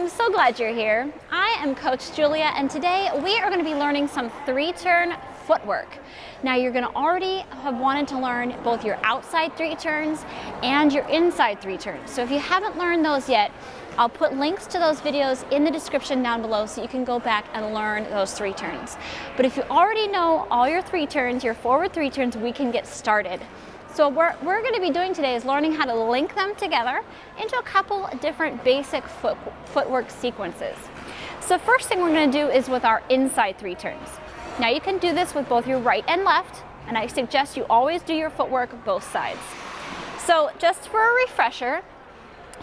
I'm so glad you're here. I am Coach Julia, and today we are going to be learning some three-turn footwork. Now you're going to already have wanted to learn both your outside three turns and your inside three turns. So if you haven't learned those yet, I'll put links to those videos in the description down below so you can go back and learn those three turns. But if you already know all your three turns, your forward three turns, we can get started. So what we're going to be doing today is learning how to link them together into a couple different basic footwork sequences. So the first thing we're going to do is with our inside three turns. Now you can do this with both your right and left, and I suggest you always do your footwork both sides. So just for a refresher,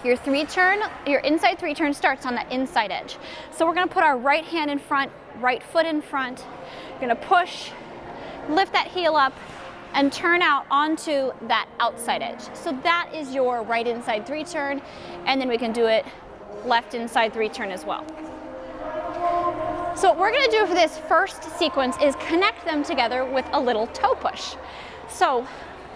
your inside three turn starts on the inside edge. So we're going to put our right hand in front, right foot in front. We're going to push, lift that heel up, and turn out onto that outside edge. So that is your right inside three turn, and then we can do it left inside three turn as well. So what we're going to do for this first sequence is connect them together with a little toe push. So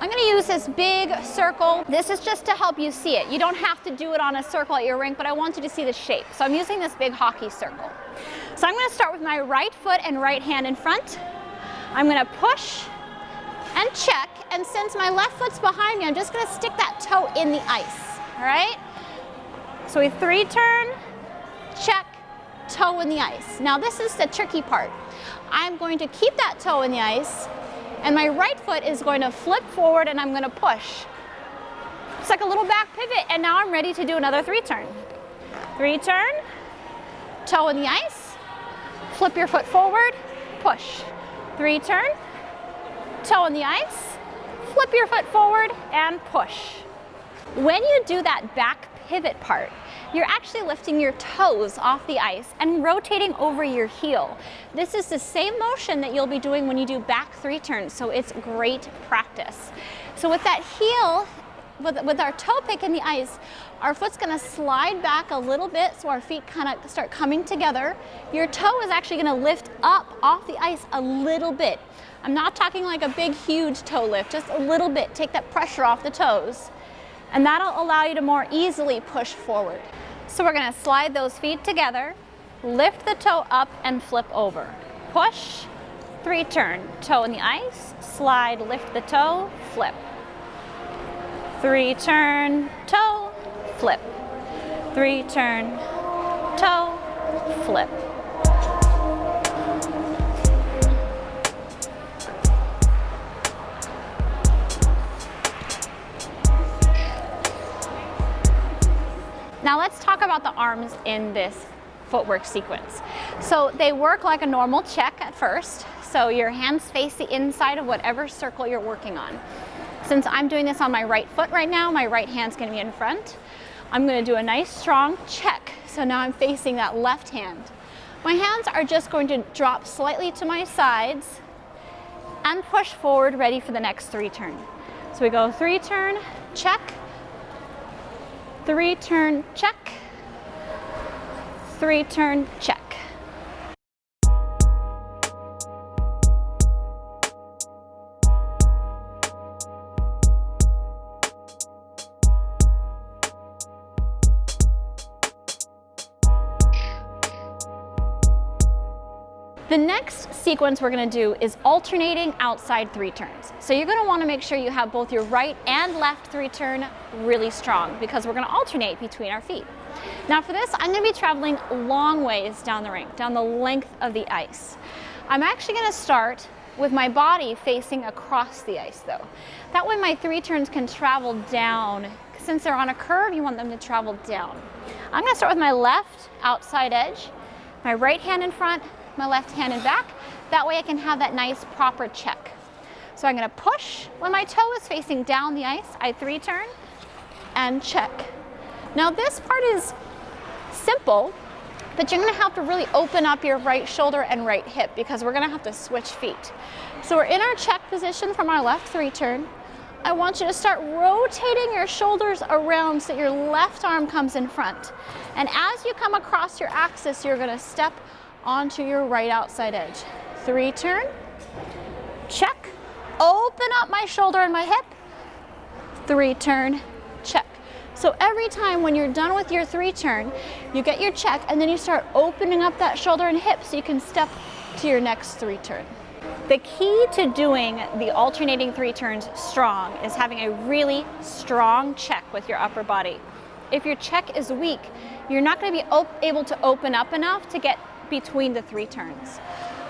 I'm going to use this big circle. This is just to help you see it. You don't have to do it on a circle at your rink, but I want you to see the shape. So I'm using this big hockey circle. So I'm going to start with my right foot and right hand in front. I'm going to push and check, and since my left foot's behind me, I'm just going to stick that toe in the ice, all right? So we three turn, check, toe in the ice. Now this is the tricky part. I'm going to keep that toe in the ice, and my right foot is going to flip forward, and I'm going to push. It's like a little back pivot, and now I'm ready to do another three turn. Three turn, toe in the ice, flip your foot forward, push. Three turn, toe in the ice, flip your foot forward, and push. When you do that back pivot part, you're actually lifting your toes off the ice and rotating over your heel. This is the same motion that you'll be doing when you do back three turns, so it's great practice. So with that heel, with our toe pick in the ice, our foot's going to slide back a little bit so our feet kind of start coming together. Your toe is actually going to lift up off the ice a little bit. I'm not talking like a big, huge toe lift, just a little bit. Take that pressure off the toes, and that'll allow you to more easily push forward. So we're going to slide those feet together, lift the toe up, and flip over. Push, three turn, toe in the ice, slide, lift the toe, flip. Three turn, toe, flip. Three turn, toe, flip. Now let's talk about the arms in this footwork sequence. So they work like a normal check at first. So your hands face the inside of whatever circle you're working on. Since I'm doing this on my right foot right now, my right hand's going to be in front. I'm going to do a nice strong check. So now I'm facing that left hand. My hands are just going to drop slightly to my sides and push forward, ready for the next three turn. So we go three turn, check. Three turn, check. Three turn, check. The next sequence we're going to do is alternating outside three turns. So you're going to want to make sure you have both your right and left three turn really strong, because we're going to alternate between our feet. Now for this, I'm going to be traveling long ways down the rink, down the length of the ice. I'm actually going to start with my body facing across the ice though. That way my three turns can travel down. Since they're on a curve, you want them to travel down. I'm going to start with my left outside edge, my right hand in front, my left hand in back. That way I can have that nice proper check. So I'm going to push. When my toe is facing down the ice, I three turn and check. Now this part is simple, but you're going to have to really open up your right shoulder and right hip, because we're going to have to switch feet. So we're in our check position from our left three turn. I want you to start rotating your shoulders around so your left arm comes in front. And as you come across your axis, you're going to step onto your right outside edge. Three turn, check, open up my shoulder and my hip, three turn, check. So every time when you're done with your 3-turn, you get your check and then you start opening up that shoulder and hip so you can step to your next 3-turn. The key to doing the alternating 3 turns strong is having a really strong check with your upper body. If your check is weak, you're not going to be able to open up enough to get between the 3 turns.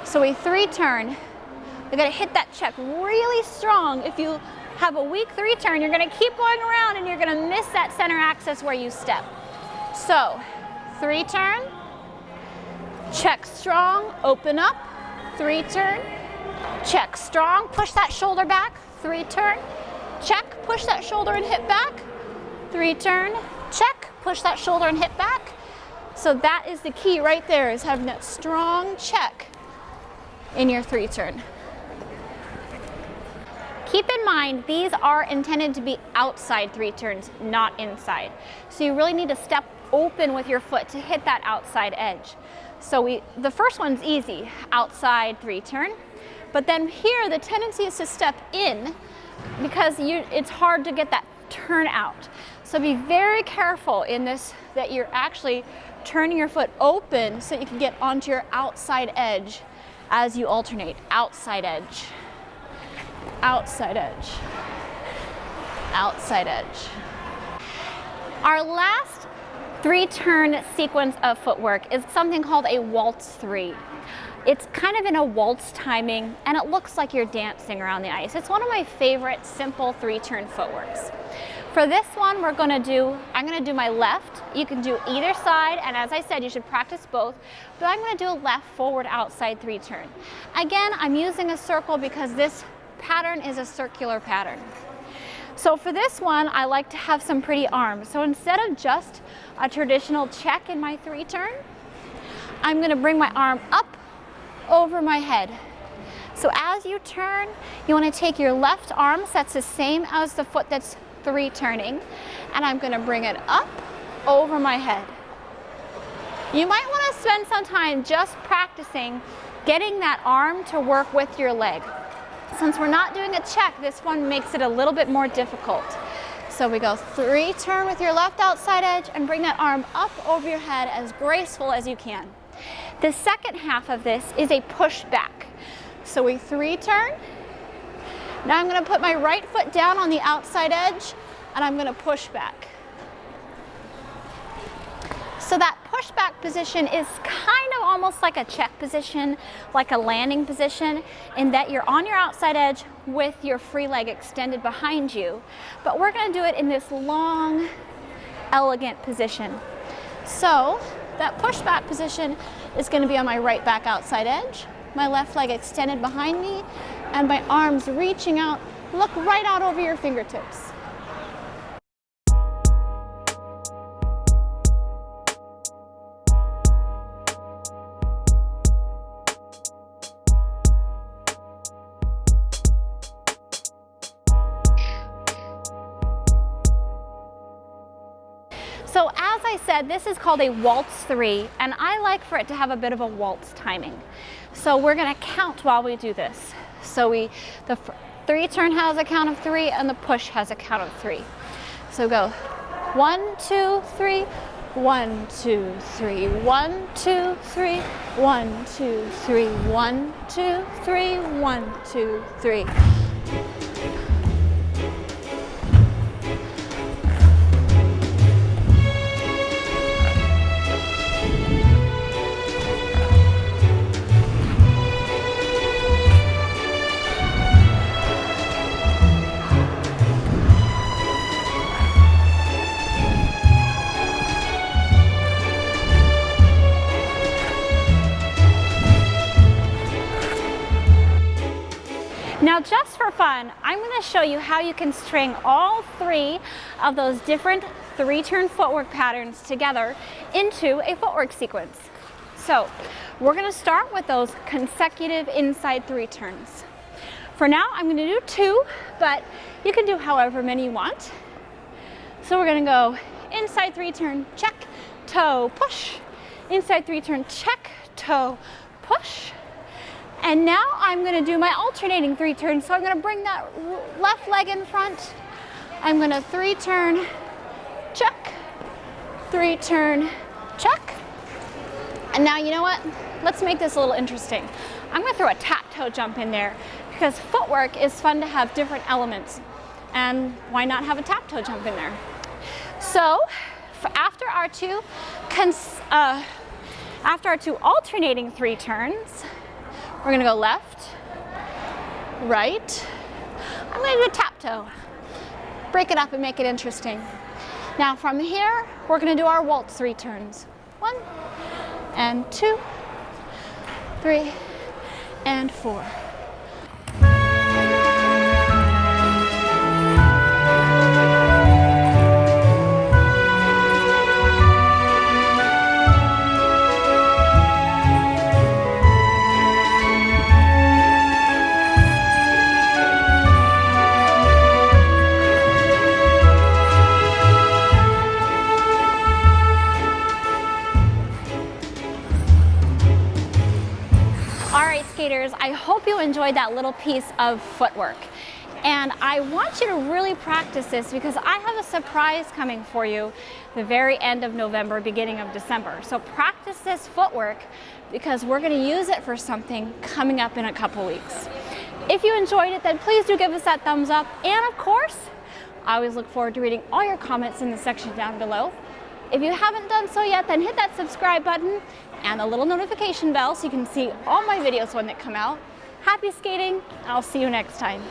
So a 3-turn, you got to hit that check really strong. If you have a weak 3-turn, you're going to keep going around and you're going to miss that center axis where you step. So 3-turn, check strong, open up, 3-turn, check strong, push that shoulder back, 3-turn, check, push that shoulder and hip back, 3-turn, check, push that shoulder and hip back. So that is the key right there, is having that strong check in your 3-turn. Keep in mind, these are intended to be outside 3 turns, not inside. So you really need to step open with your foot to hit that outside edge. So the first one's easy, outside 3-turn. But then here, the tendency is to step in because it's hard to get that turn out. So be very careful in this, that you're actually turning your foot open so you can get onto your outside edge as you alternate. Outside edge, outside edge, outside edge. Our last 3-turn sequence of footwork is something called a Waltz 3. It's kind of in a waltz timing, and it looks like you're dancing around the ice. It's one of my favorite simple 3-turn footworks. For this one, I'm gonna do my left. You can do either side, and as I said, you should practice both, but I'm gonna do a left, forward, outside 3-turn. Again, I'm using a circle because this pattern is a circular pattern. So for this one, I like to have some pretty arms. So instead of just a traditional check in my 3-turn, I'm gonna bring my arm up over my head. So as you turn, you want to take your left arm, so that's the same as the foot that's 3-turning, and I'm going to bring it up over my head. You might want to spend some time just practicing getting that arm to work with your leg. Since we're not doing a check, this one makes it a little bit more difficult. So we go 3-turn with your left outside edge and bring that arm up over your head as graceful as you can. The second half of this is a push back. So we 3-turn. Now I'm going to put my right foot down on the outside edge and I'm going to push back. So that push back position is kind of almost like a check position, like a landing position, in that you're on your outside edge with your free leg extended behind you. But we're going to do it in this long, elegant position. So that push back position is going to be on my right back outside edge, my left leg extended behind me, and my arms reaching out. Look right out over your fingertips. So as I said, this is called a Waltz 3, and I like for it to have a bit of a waltz timing. So we're going to count while we do this. So the 3-turn has a count of 3, and the push has a count of 3. So go 1, 2, 3, 1, 2, 3, 1, 2, 3, 1, 2, 3, 1, 2, 3, 1, 2, 3. Now, just for fun, I'm going to show you how you can string all 3 of those different 3-turn footwork patterns together into a footwork sequence. So we're going to start with those consecutive inside 3 turns. For now, I'm going to do 2, but you can do however many you want. So we're going to go inside 3-turn, check, toe, push. Inside 3-turn, check, toe, push. And now I'm going to do my alternating 3 turns. So I'm going to bring that left leg in front. I'm going to 3-turn, check, 3 turn, check. And now you know what? Let's make this a little interesting. I'm gonna throw a tap toe jump in there because footwork is fun to have different elements. And why not have a tap toe jump in there? So after our two alternating 3 turns, we're gonna go left, right. I'm gonna do a tap toe. Break it up and make it interesting. Now from here, we're gonna do our Waltz 3 turns. 1 and 2, 3 and 4. Skaters, I hope you enjoyed that little piece of footwork. And I want you to really practice this because I have a surprise coming for you the very end of November, beginning of December. So practice this footwork because we're going to use it for something coming up in a couple weeks. If you enjoyed it, then please do give us that thumbs up. And of course, I always look forward to reading all your comments in the section down below. If you haven't done so yet, then hit that subscribe button and a little notification bell so you can see all my videos when they come out. Happy skating, and I'll see you next time.